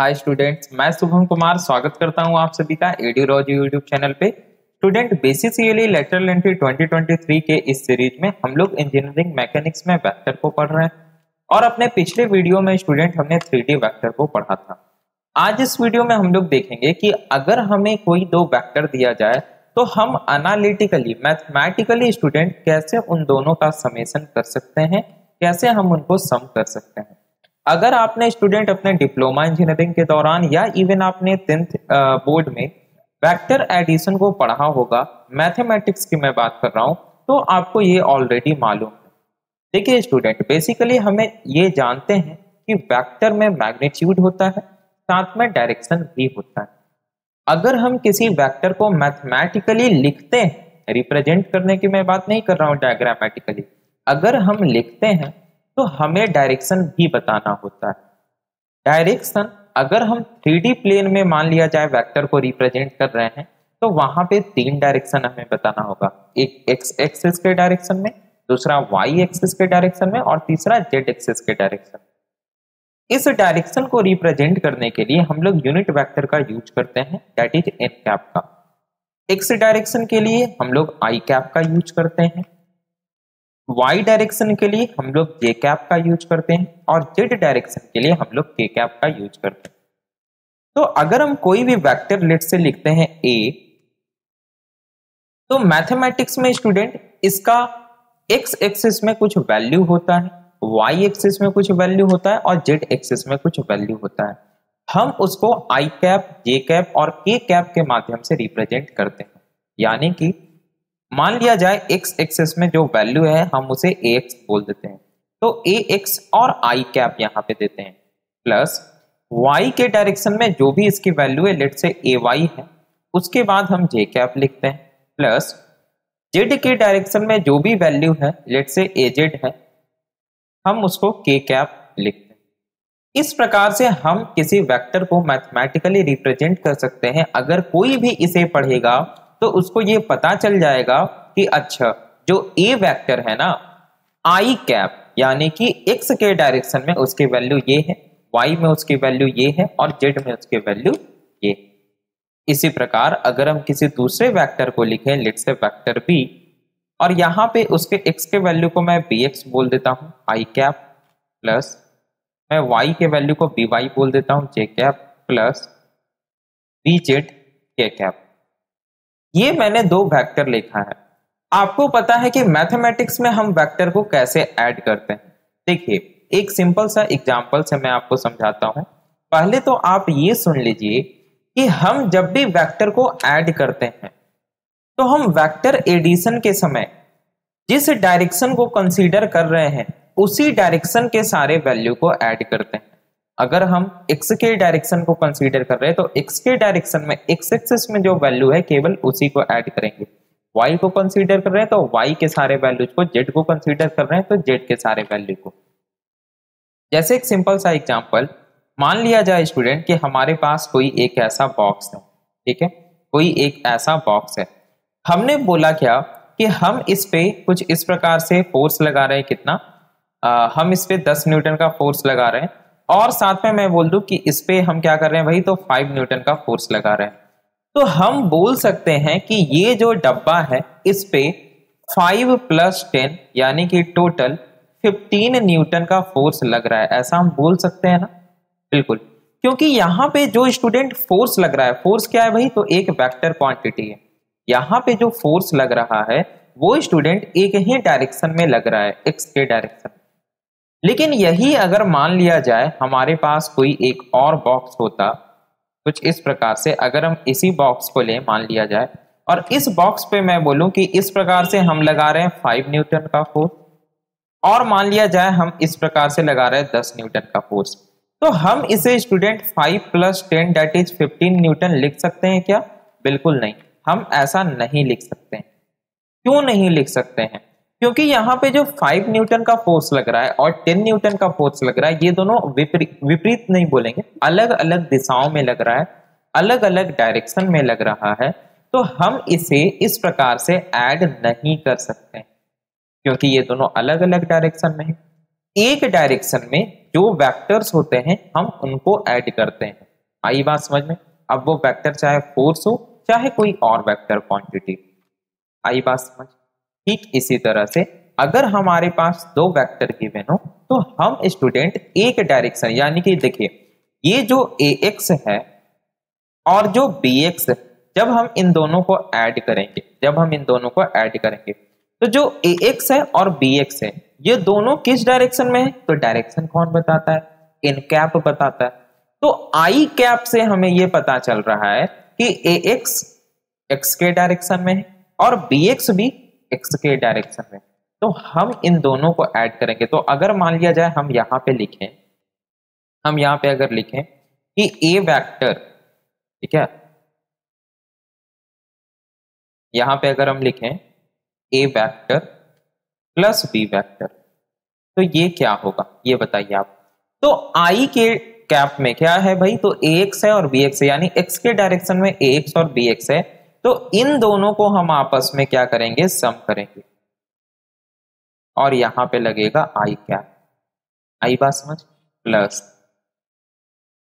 Hi students, मैं शुभम कुमार स्वागत करता हूं आप सभी का एड्यूलॉजी यूट्यूब चैनल पे। स्टूडेंट, बेसिकली लेटरल एंट्री 2023 के इस सीरीज में हम लोग इंजीनियरिंग मैकेनिक्स में वेक्टर को पढ़ रहे हैं और अपने पिछले वीडियो में स्टूडेंट हमने 3D वेक्टर को पढ़ा था। आज इस वीडियो में हम लोग देखेंगे कि अगर हमें कोई दो वेक्टर दिया जाए तो हम एनालिटिकली मैथमेटिकली स्टूडेंट कैसे उन दोनों का समेशन कर सकते हैं, कैसे हम उनको सम कर सकते हैं। अगर आपने स्टूडेंट अपने डिप्लोमा इंजीनियरिंग के दौरान या इवन आपने 10th बोर्ड में वेक्टर एडिशन को पढ़ा होगा, मैथमेटिक्स की मैं बात कर रहा हूं, तो आपको ये ऑलरेडी मालूम है। देखिए स्टूडेंट, बेसिकली हमें ये जानते हैं कि वेक्टर में मैग्नीट्यूड होता है, साथ में डायरेक्शन भी होता है। अगर हम किसी वेक्टर को मैथमेटिकली लिखते हैं, रिप्रेजेंट करने की मैं बात नहीं कर रहा हूं डायग्रामेटिकली, अगर हम लिखते हैं तो हमें डायरेक्शन भी बताना होता है। डायरेक्शन अगर हम 3D प्लेन में मान लिया जाए वेक्टर को रिप्रेजेंट कर रहे हैं तो वहां पे 3 डायरेक्शन हमें बताना होगा। एक एक्स एक्सिस के डायरेक्शन में, दूसरा वाई एक्सिस के डायरेक्शन में और तीसरा जेड एक्सिस के डायरेक्शन में। इस डायरेक्शन को रिप्रेजेंट करने के लिए हम लोग यूनिट वेक्टर का यूज करते हैं, दैट इज एन कैप का। एक्स डायरेक्शन के लिए हम लोग आई कैप का यूज करते हैं, वाई डायरेक्शन के लिए हम लोग जे कैप का यूज करते हैं और जेड डायरेक्शन के लिए हम लोग के कैप का यूज करते हैं। तो अगर हम कोई भी वेक्टर लेट से लिखते हैं ए, तो मैथमेटिक्स में स्टूडेंट इसका एक्स एक्सिस में कुछ वैल्यू होता है, वाई एक्सिस में कुछ वैल्यू होता है और जेड एक्सिस में कुछ वैल्यू होता है। हम उसको आई कैप, जे कैप और के कैप के माध्यम से रिप्रेजेंट करते हैं। यानी कि मान लिया जाए एक्स एक्सिस में जो वैल्यू है हम उसे ए एक्स बोल देते हैं, तो ए एक्स और आई कैप यहां पे देते हैं, प्लस वाई के डायरेक्शन में जो भी इसकी वैल्यू है लेट से ए वाई है, उसके बाद हम जे कैप लिखते हैं, प्लस जेड के डायरेक्शन में जो भी वैल्यू है लेट से ए जेड है, हम उसको के कैप लिखते हैं। इस प्रकार से हम किसी वेक्टर को मैथमेटिकली रिप्रेजेंट कर सकते हैं। अगर कोई भी इसे पढ़ेगा तो उसको ये पता चल जाएगा कि अच्छा, जो ए वेक्टर है ना, आई कैप यानी कि एक्स के डायरेक्शन में उसकी वैल्यू ये है, वाई में उसकी वैल्यू ये है और जेड में उसकी वैल्यू ये। इसी प्रकार अगर हम किसी दूसरे वेक्टर को लिखें, लेट से वेक्टर बी, और यहां पे उसके एक्स के वैल्यू को मैं बी एक्स बोल देता हूं आई कैप, प्लस मैं वाई के वैल्यू को बी वाई बोल देता हूं जे कैप, प्लस बी जेड के कैप। ये मैंने दो वेक्टर लिखा है। आपको पता है कि मैथमेटिक्स में हम वेक्टर को कैसे ऐड करते हैं। देखिए, एक सिंपल सा एग्जांपल से मैं आपको समझाता हूं। पहले तो आप ये सुन लीजिए कि हम जब भी वेक्टर को ऐड करते हैं तो हम वेक्टर एडिशन के समय जिस डायरेक्शन को कंसीडर कर रहे हैं उसी डायरेक्शन के सारे वैल्यू को ऐड करते हैं। अगर हम x के डायरेक्शन को कंसीडर कर रहे हैं तो x के डायरेक्शन में x एक्सिस में जो वैल्यू है केवल उसी को ऐड करेंगे। y को कंसीडर कर रहे हैं तो y के सारे वैल्यूज को, z को कंसीडर कर रहे हैं तो z के सारे वैल्यू को। जैसे एक सिंपल सा एग्जांपल मान लिया जाए स्टूडेंट कि हमारे पास कोई एक ऐसा बॉक्स है, ठीक है, कोई एक ऐसा बॉक्स है। हमने बोला क्या कि हम इस पे कुछ इस प्रकार से फोर्स लगा रहे हैं, कितना हम इस पे 10 न्यूटन का फोर्स लगा रहे हैं और साथ में मैं बोल दूं कि इस पे हम क्या कर रहे हैं भाई, तो 5 न्यूटन का फोर्स लगा रहे हैं। तो हम बोल सकते हैं कि ये जो डब्बा है इस पे 5 + 10 यानी कि टोटल 15 न्यूटन का फोर्स लग रहा है। ऐसा हम बोल सकते हैं ना? बिल्कुल, क्योंकि यहाँ पे जो स्टूडेंट फोर्स लग रहा है, फोर्स क्या है भाई, तो एक वेक्टर क्वांटिटी है। यहाँ पे जो फोर्स लग रहा है वो स्टूडेंट एक ही डायरेक्शन में लग रहा है, एक्स के डायरेक्शन। लेकिन यही अगर मान लिया जाए हमारे पास कोई एक और बॉक्स होता, कुछ इस प्रकार से, अगर हम इसी बॉक्स को लें मान लिया जाए और इस बॉक्स पे मैं बोलूं कि इस प्रकार से हम लगा रहे हैं 5 न्यूटन का फोर्स और मान लिया जाए हम इस प्रकार से लगा रहे हैं 10 न्यूटन का फोर्स, तो हम इसे स्टूडेंट 5 + 10 दैट इज 15 न्यूटन लिख सकते हैं क्या? बिल्कुल नहीं, हम ऐसा नहीं लिख सकते हैं। क्यों नहीं लिख सकते हैं? क्योंकि यहाँ पे जो 5 न्यूटन का फोर्स लग रहा है और 10 न्यूटन का फोर्स लग रहा है, ये दोनों विपरीत नहीं बोलेंगे, अलग अलग दिशाओं में लग रहा है, अलग अलग डायरेक्शन में लग रहा है। तो हम इसे इस प्रकार से ऐड नहीं कर सकते क्योंकि ये दोनों अलग अलग डायरेक्शन में है। एक डायरेक्शन में जो वेक्टर्स होते हैं हम उनको ऐड करते हैं। आई बात समझ में। अब वो वेक्टर चाहे फोर्स हो चाहे कोई और वेक्टर क्वांटिटी, आई बात समझ। ठीक इसी तरह से अगर हमारे पास दो वेक्टर गिवन हो तो हम स्टूडेंट एक डायरेक्शन, यानी कि देखिए ये जो ax है और जो bx है, जब हम इन दोनों को ऐड करेंगे, तो जो ax है और bx है ये दोनों किस डायरेक्शन में है, तो डायरेक्शन कौन बताता है, इन कैप बताता है। तो आई कैप से हमें ये पता चल रहा है कि ax x के डायरेक्शन में है और bx भी x के डायरेक्शन में। तो हम इन दोनों को ऐड करेंगे। तो अगर मान लिया जाए हम यहाँ पे अगर लिखें कि a वेक्टर, ठीक है, यहां पे अगर हम लिखें a vector plus b vector, तो ये क्या होगा ये बताइए आप। तो आई के कैप में क्या है भाई, तो ax है और bx है, यानी x के डायरेक्शन में ax और bx है। तो इन दोनों को हम आपस में क्या करेंगे, सम करेंगे और यहां पे लगेगा आई कैप, आई बात समझ, प्लस।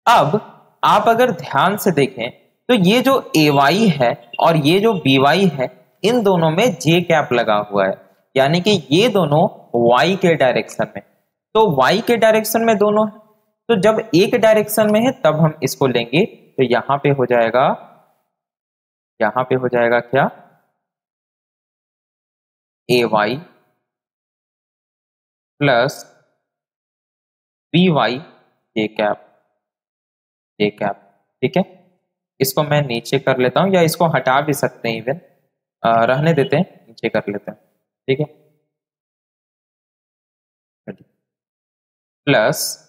अब आप अगर ध्यान से देखें तो ये जो ay है और ये जो by है इन दोनों में j कैप लगा हुआ है, यानी कि ये दोनों y के डायरेक्शन में। तो y के डायरेक्शन में दोनों है, तो जब एक डायरेक्शन में है तब हम इसको लेंगे। तो यहां पे हो जाएगा क्या, ay plus by j cap, ठीक है। इसको मैं नीचे कर लेता हूं या इसको हटा भी सकते हैं, इवन रहने देते हैं, नीचे कर लेते हैं, ठीक है। प्लस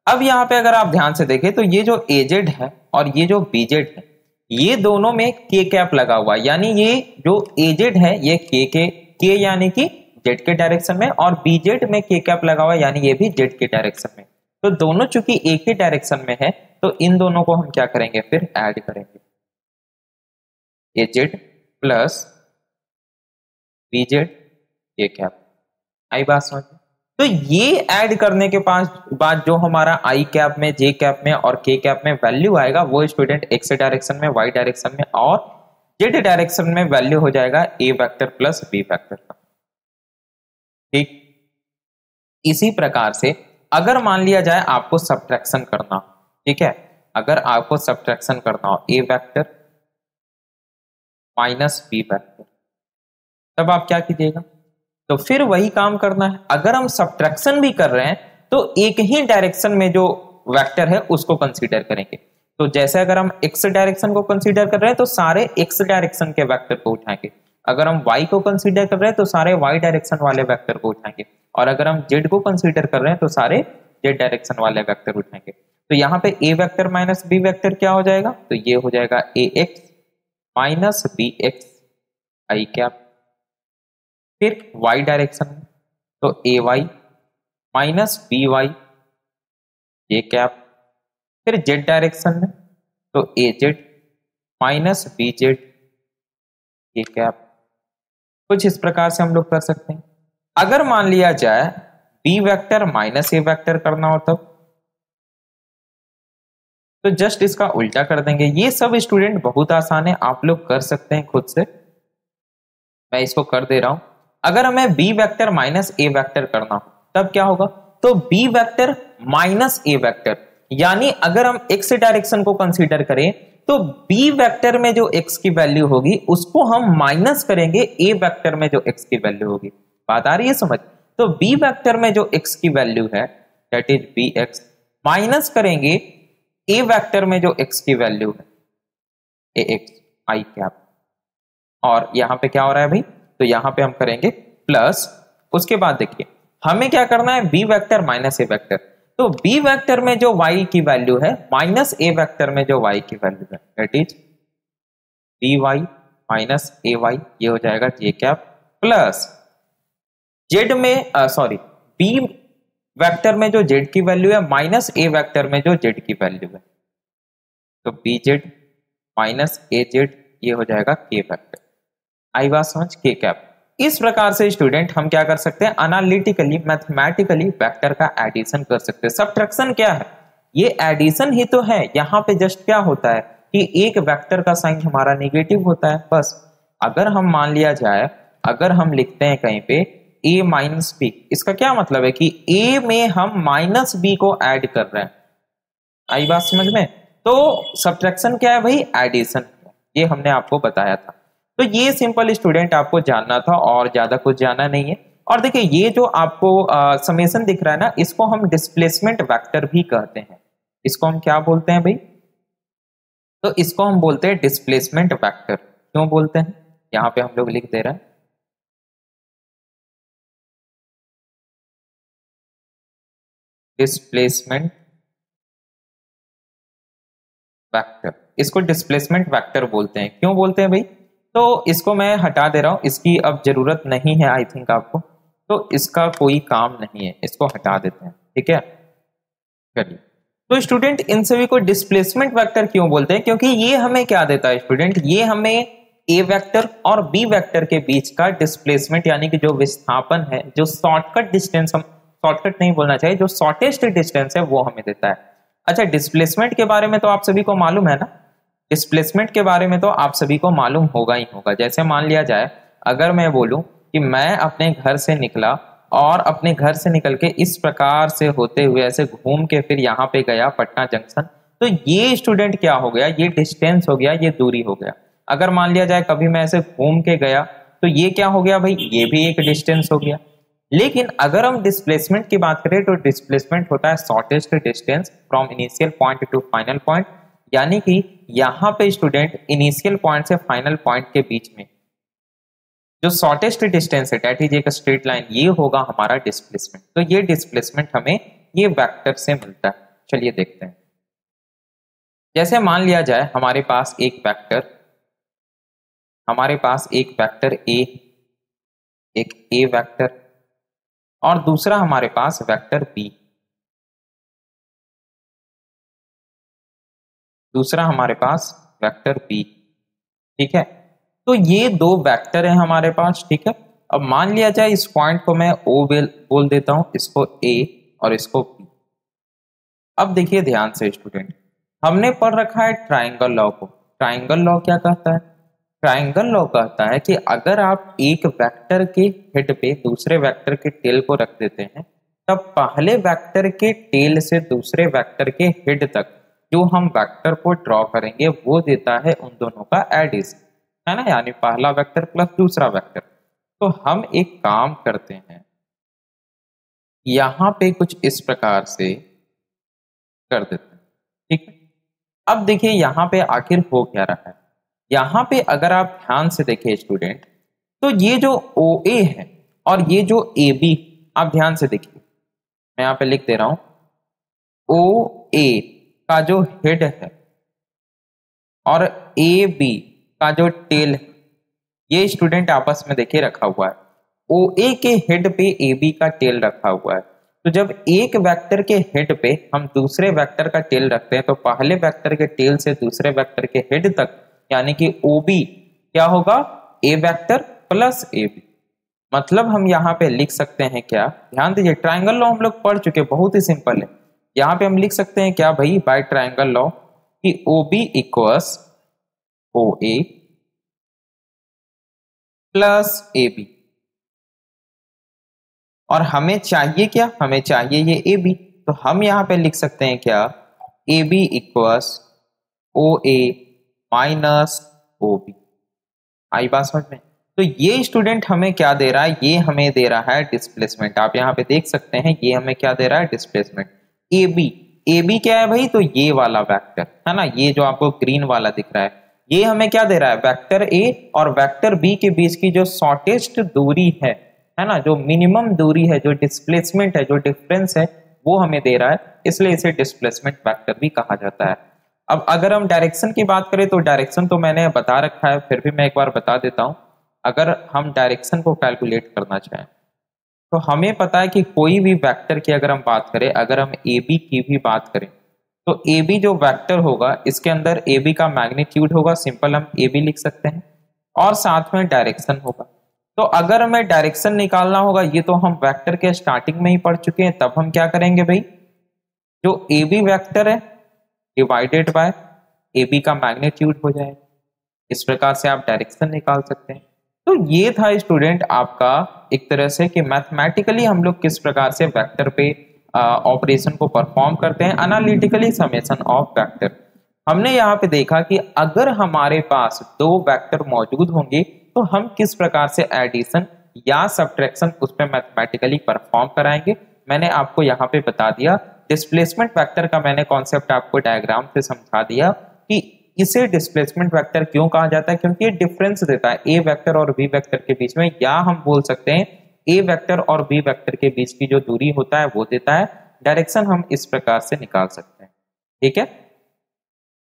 अब यहां पे अगर आप ध्यान से देखें तो ये जो एजेड है और ये जो बीजेड है ये दोनों में के कैप लगा हुआ है, यानी ये जो एजेड है ये के यानी कि जेड के डायरेक्शन में और बीजेड में के कैप लगा हुआ है, यानी ये भी जेड के डायरेक्शन में। तो दोनों चूंकि एक ही डायरेक्शन में है तो इन दोनों को हम क्या करेंगे, फिर ऐड करेंगे, ये जेड प्लस बीजेड के कैप, आई बात समझ। तो ये ऐड करने के बाद जो हमारा आई कैप में, जे कैप में और के कैप में वैल्यू आएगा वो स्टूडेंट एक्स डायरेक्शन में, वाई डायरेक्शन में और जेड डायरेक्शन में वैल्यू हो जाएगा ए वेक्टर प्लस बी वेक्टर का, ठीक। इसी प्रकार से अगर मान लिया जाए आपको सब्ट्रैक्शन करना हो, ठीक है, अगर आपको सब्ट्रैक्शन करना हो ए वेक्टर माइनस बी वेक्टर, तब आप क्या कीजिएगा, तो फिर वही काम करना है। अगर हम सब्ट्रैक्शन भी कर रहे हैं तो एक ही डायरेक्शन में जो वेक्टर है उसको कंसीडर करेंगे। तो जैसे अगर हम एक्स डायरेक्शन को कंसीडर कर रहे हैं तो सारे एक्स डायरेक्शन के वेक्टर को उठाएंगे, अगर हम वाई को कंसीडर कर रहे हैं तो सारे वाई डायरेक्शन वाले वेक्टर को उठाएंगे, और अगर हम जेड को कंसीडर कर रहे हैं तो सारे जेड डायरेक्शन वाले वेक्टर उठाएंगे। तो यहाँ पे ए वेक्टर माइनस बी वेक्टर क्या हो जाएगा, तो ये हो जाएगा ए एक्स माइनस बी एक्स आई कैप। फिर y डायरेक्शन में तो ए वाई माइनस बी वाई जे कैप। फिर z डायरेक्शन में तो ए जेड माइनस बी जेड के कैप। कुछ इस प्रकार से हम लोग कर सकते हैं। अगर मान लिया जाए b वेक्टर माइनस ए वेक्टर करना हो तब तो जस्ट इसका उल्टा कर देंगे। ये सब स्टूडेंट बहुत आसान है, आप लोग कर सकते हैं खुद से, मैं इसको कर दे रहा हूं। अगर हमें b वेक्टर माइनस ए वेक्टर करना हो तब क्या होगा, तो b वेक्टर माइनस ए वेक्टर, यानी अगर हम x डायरेक्शन को कंसीडर करें तो b वेक्टर में जो x की वैल्यू होगी उसको हम माइनस करेंगे a वेक्टर में जो x की वैल्यू होगी। बात आ रही है समझ। तो b वेक्टर में जो x की वैल्यू है दैट इज bx माइनस करेंगे a वेक्टर में जो x की वैल्यू है ax आई कैप। और यहां पे क्या हो रहा है भाई, तो यहां पे हम करेंगे प्लस। उसके बाद देखिए हमें क्या करना है, बी वेक्टर माइनस ए वेक्टर। तो बी वेक्टर में जो y की वैल्यू है माइनस ए वेक्टर में जो y की वैल्यू है that is B Y minus A Y, ये हो जाएगा जे कैप प्लस जेड में सॉरी बी वेक्टर में जो जेड की वैल्यू है माइनस ए वेक्टर में जो जेड की वैल्यू है, तो बी जेड माइनस ए जेड, ये हो जाएगा के वेक्टर। आई बात समझ, के कैप। इस प्रकार से स्टूडेंट हम क्या कर सकते हैं, एनालिटिकली मैथमेटिकली वेक्टर का एडिशन कर सकते हैं। सब्ट्रैक्शन क्या है, ये एडिशन ही तो है। यहाँ पे जस्ट क्या होता है कि एक वेक्टर का साइन हमारा नेगेटिव होता है बस। अगर हम मान लिया जाए, अगर हम लिखते हैं कहीं पे a माइनस बी, इसका क्या मतलब है कि a में हम माइनस बी को ऐड कर रहे हैं। आई बात समझ में? तो सब्ट्रैक्शन क्या है भाई, एडिशन। ये हमने आपको बताया था। तो ये सिंपल स्टूडेंट आपको जानना था और ज्यादा कुछ जानना नहीं है। और देखिए ये जो आपको समेशन दिख रहा है ना, इसको हम डिस्प्लेसमेंट वेक्टर भी कहते हैं। इसको हम क्या बोलते हैं भाई, तो इसको हम बोलते हैं डिस्प्लेसमेंट वेक्टर। क्यों बोलते हैं, यहां पे हम लोग लिख दे रहे हैं डिस्प्लेसमेंट वेक्टर। इसको डिस्प्लेसमेंट वेक्टर बोलते हैं। क्यों बोलते हैं भाई, तो इसको मैं हटा दे रहा हूं, इसकी अब जरूरत नहीं है आई थिंक आपको, तो इसका कोई काम नहीं है, इसको हटा देते हैं। ठीक है, चलिए। तो स्टूडेंट इन सभी को डिस्प्लेसमेंट वेक्टर क्यों बोलते हैं, क्योंकि ये हमें क्या देता है स्टूडेंट, ये हमें ए वेक्टर और बी वेक्टर के बीच का डिस्प्लेसमेंट यानी कि जो विस्थापन है, जो शॉर्टकट डिस्टेंस, हम शॉर्टकट नहीं बोलना चाहिए, जो शॉर्टेस्ट डिस्टेंस है वो हमें देता है। अच्छा, डिस्प्लेसमेंट के बारे में तो आप सभी को मालूम है ना, डिस्प्लेसमेंट के बारे में तो आप सभी को मालूम होगा ही होगा। जैसे मान लिया जाए, अगर मैं बोलूं कि मैं अपने घर से निकला और अपने घर से निकल के इस प्रकार से होते हुए ऐसे घूम के फिर यहाँ पे गया पटना जंक्शन, तो ये स्टूडेंट क्या हो गया, ये डिस्टेंस हो गया, ये दूरी हो गया। अगर मान लिया जाए कभी मैं ऐसे घूम के गया, तो ये क्या हो गया भाई, ये भी एक डिस्टेंस हो गया। लेकिन अगर हम डिस्प्लेसमेंट की बात करें, तो डिस्प्लेसमेंट होता है shortest distance from initial point two final point, यानी कि यहाँ पे स्टूडेंट इनिशियल पॉइंट से फाइनल पॉइंट के बीच में जो शॉर्टेस्ट डिस्टेंस है, दैट इज एक स्ट्रेट लाइन, ये होगा हमारा डिस्प्लेसमेंट। तो ये डिस्प्लेसमेंट हमें ये वेक्टर से मिलता है। चलिए देखते हैं। जैसे मान लिया जाए हमारे पास एक वेक्टर ए, एक ए वेक्टर और दूसरा हमारे पास वेक्टर बी, ठीक है। तो ये दो वेक्टर है हमारे पास, ठीक है। अब मान लिया जाए इस पॉइंट को मैं ओ बोल देता हूं, इसको ए और इसको बी। अब देखिए ध्यान से स्टूडेंट, हमने पढ़ रखा है ट्राइंगल लॉ को। ट्राइंगल लॉ क्या कहता है, ट्राइंगल लॉ कहता है कि अगर आप एक वेक्टर के हेड पे दूसरे वेक्टर के टेल को रख देते हैं, तब पहले वेक्टर के टेल से दूसरे वेक्टर के हेड तक जो हम वेक्टर को ड्रॉ करेंगे वो देता है उन दोनों का एडिशन, है ना, यानी पहला वेक्टर प्लस दूसरा वेक्टर। तो हम एक काम करते हैं, यहां पे कुछ इस प्रकार से कर देते हैं, ठीक है। अब देखिए यहां पे आखिर हो क्या रहा है, यहां पे अगर आप ध्यान से देखें स्टूडेंट, तो ये जो ओ ए है और ये जो ए बी, आप ध्यान से देखिए, मैं यहां पे लिख दे रहा हूं, ओ ए का जो हेड है और ए बी का जो टेल है, ये स्टूडेंट आपस में देखिए रखा हुआ है। ओ ए के हेड पे ए बी का टेल रखा हुआ है। तो जब एक वेक्टर के हेड पे हम दूसरे वेक्टर का टेल रखते हैं, तो पहले वेक्टर के टेल से दूसरे वेक्टर के हेड तक, यानी कि ओ बी क्या होगा, ए वेक्टर प्लस ए बी। मतलब हम यहाँ पे लिख सकते हैं क्या, ध्यान दीजिए, ट्राइंगल लॉ हम लोग पढ़ चुके, बहुत ही सिंपल है। यहाँ पे हम लिख सकते हैं क्या भाई, बाय ट्राइंगल लॉ, कि O B equals O A plus A B, और हमें चाहिए क्या, हमें चाहिए ये ए बी। तो हम यहां पे लिख सकते हैं क्या, A B equals O A minus O B. आई बात समझ में? तो ये स्टूडेंट हमें क्या दे रहा है, ये हमें दे रहा है डिस्प्लेसमेंट। आप यहाँ पे देख सकते हैं ये हमें क्या दे रहा है, डिस्प्लेसमेंट। ए बी क्या है भाई, तो ये वाला वेक्टर है ना, ये जो आपको ग्रीन वाला दिख रहा है, ये हमें क्या दे रहा है, वेक्टर ए और वेक्टर बी के बीच की जो शॉर्टेस्ट दूरी है ना, जो मिनिमम दूरी है, जो डिस्प्लेसमेंट है, जो डिफरेंस है, वो हमें दे रहा है। इसलिए इसे डिस्प्लेसमेंट वेक्टर भी कहा जाता है। अब अगर हम डायरेक्शन की बात करें, तो डायरेक्शन तो मैंने बता रखा है, फिर भी मैं एक बार बता देता हूं। अगर हम डायरेक्शन को कैलकुलेट करना चाहें, तो हमें पता है कि कोई भी वेक्टर की अगर हम बात करें, अगर हम ए बी की भी बात करें, तो ए बी जो वेक्टर होगा, इसके अंदर ए बी का मैग्नीट्यूड होगा, सिंपल हम ए बी लिख सकते हैं, और साथ में डायरेक्शन होगा। तो अगर हमें डायरेक्शन निकालना होगा, ये तो हम वेक्टर के स्टार्टिंग में ही पढ़ चुके हैं, तब हम क्या करेंगे भाई, जो ए बी वेक्टर है डिवाइडेड बाय ए बी का मैग्नीट्यूड हो जाएगा। इस प्रकार से आप डायरेक्शन निकाल सकते हैं। तो ये था स्टूडेंट आपका एक तरह से कि मैथमेटिकली हम लोग किस प्रकार से वेक्टर पे ऑपरेशन को परफॉर्म करते हैं, एनालिटिकली समेशन ऑफ वेक्टर। हमने यहाँ पे देखा कि अगर हमारे पास दो वेक्टर मौजूद होंगे तो हम किस प्रकार से एडिशन या सब्ट्रैक्शन उस पर मैथमेटिकली परफॉर्म कराएंगे। मैंने आपको यहाँ पे बता दिया, डिस्प्लेसमेंट वेक्टर का मैंने कॉन्सेप्ट आपको डायग्राम से समझा दिया कि इसे डिस्प्लेसमेंट वेक्टर क्यों कहा जाता है, क्योंकि ये डिफरेंस देता है ए वेक्टर और बी वेक्टर के बीच में, या हम बोल सकते हैं ए वेक्टर और बी वेक्टर के बीच की जो दूरी होता है वो देता है। डायरेक्शन हम इस प्रकार से निकाल सकते हैं। ठीक है,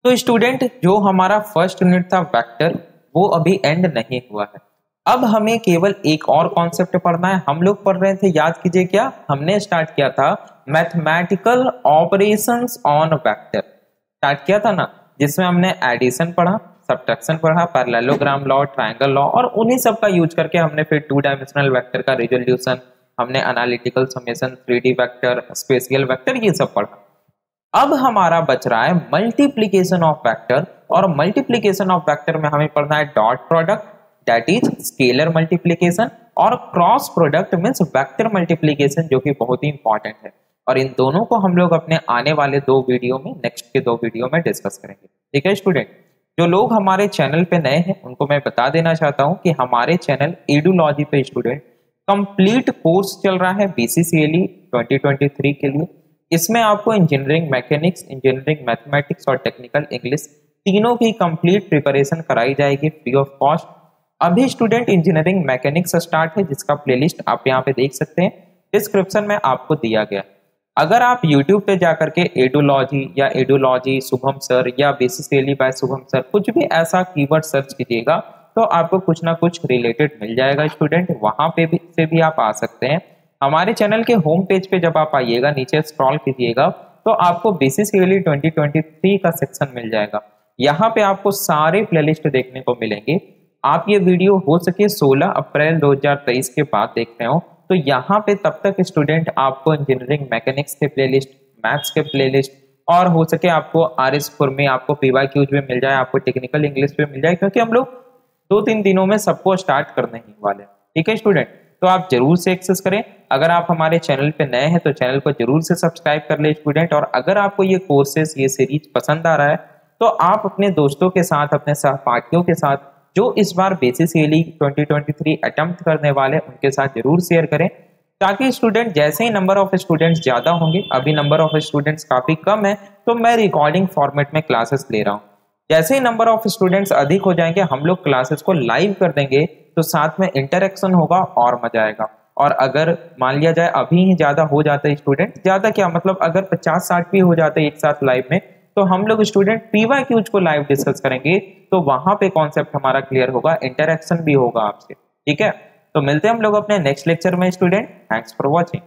तो स्टूडेंट जो हमारा फर्स्ट यूनिट था वेक्टर, वो अभी एंड नहीं हुआ है। अब हमें केवल एक और कॉन्सेप्ट पढ़ना है। हम लोग पढ़ रहे थे, याद कीजिए, क्या हमने स्टार्ट किया था, mathematical operations on vector start किया था ना, जिसमें हमने एडिशन पढ़ा, सब्ट्रैक्शन पढ़ा, पैरेललोग्राम लॉ, ट्रायंगल लॉ, और उन्हीं सब का यूज करके हमने फिर टू डायमेंशनल वेक्टर का रिजोल्यूशन, हमने analytical summation, 3D vector, spatial vector, ये सब पढ़ा। अब हमारा बच रहा है मल्टीप्लीकेशन ऑफ वेक्टर, और मल्टीप्लीकेशन ऑफ वेक्टर में हमें पढ़ना है dot product, that is scalar multiplication, और cross product means vector multiplication, जो कि बहुत ही इंपॉर्टेंट है। और इन दोनों को हम लोग अपने आने वाले दो वीडियो में, नेक्स्ट के दो वीडियो में डिस्कस करेंगे। ठीक है स्टूडेंट, जो लोग हमारे चैनल पे नए हैं उनको मैं बता देना चाहता हूं कि हमारे चैनल एडुलॉजी पे स्टूडेंट कंप्लीट कोर्स चल रहा है BCCLE 2023 के लिए। इसमें आपको इंजीनियरिंग मैकेनिक्स, इंजीनियरिंग मैथमेटिक्स और टेक्निकल इंग्लिश तीनों की कंप्लीट प्रिपरेशन कराई जाएगी फ्री ऑफ कॉस्ट। अभी स्टूडेंट इंजीनियरिंग मैकेनिक्स स्टार्ट है, जिसका प्लेलिस्ट आप यहाँ पे देख सकते हैं, डिस्क्रिप्शन में आपको दिया गया। अगर आप YouTube पे जाकर के एडुलॉजी या एडुलॉजी शुभम सर या BCCLE बाय शुभम सर कुछ भी ऐसा कीवर्ड सर्च कीजिएगा तो आपको कुछ ना कुछ रिलेटेड मिल जाएगा स्टूडेंट, वहां पे भी आप आ सकते हैं। हमारे चैनल के होम पेज पे जब आप आइएगा, नीचे स्क्रॉल कीजिएगा तो आपको BCCLE 2023 का सेक्शन मिल जाएगा। यहाँ पे आपको सारे प्लेलिस्ट देखने को मिलेंगे। आप ये वीडियो हो सके 16 अप्रैल 2023 के बाद देख रहे हो, तो यहाँ पे तब तक स्टूडेंट आपको इंजीनियरिंग मैकेनिक्स के प्लेलिस्ट, मैथ्स के प्लेलिस्ट, और हो सके आपको RS4 में आपको PYQs भी मिल जाए, आपको टेक्निकल इंग्लिश भी मिल जाए, क्योंकि हम लोग 2-3 दिनों में सबको स्टार्ट करने ही वाले हैं। ठीक है स्टूडेंट, तो आप जरूर से एक्सेस करें। अगर आप हमारे चैनल पे नए हैं तो चैनल को जरूर से सब्सक्राइब कर ले स्टूडेंट। और अगर आपको ये कोर्सेज, ये सीरीज पसंद आ रहा है तो आप अपने दोस्तों के साथ, अपने सहपाठियों के साथ जो इस बार BCCLE 2023 अटेम्प्ट करने वाले, उनके साथ जरूर शेयर करें, ताकि स्टूडेंट जैसे ही नंबर ऑफ स्टूडेंट्स ज्यादा होंगे, अभी नंबर ऑफ स्टूडेंट्स काफी कम है तो मैं रिकॉर्डिंग फॉर्मेट में क्लासेस ले रहा हूँ। जैसे ही नंबर ऑफ स्टूडेंट्स अधिक हो जाएंगे, हम लोग क्लासेस को लाइव कर देंगे, तो साथ में इंटरेक्शन होगा और मजा आएगा। और अगर मान लिया जाए अभी ही ज्यादा हो जाता है स्टूडेंट, ज्यादा क्या मतलब अगर 50-60 भी हो जाते हैं एक साथ लाइव में, तो हम लोग स्टूडेंट PYQs को लाइव डिस्कस करेंगे, तो वहां पे कॉन्सेप्ट हमारा क्लियर होगा, इंटरेक्शन भी होगा आपसे। ठीक है, तो मिलते हैं हम लोग अपने नेक्स्ट लेक्चर में स्टूडेंट। Thanks for watching.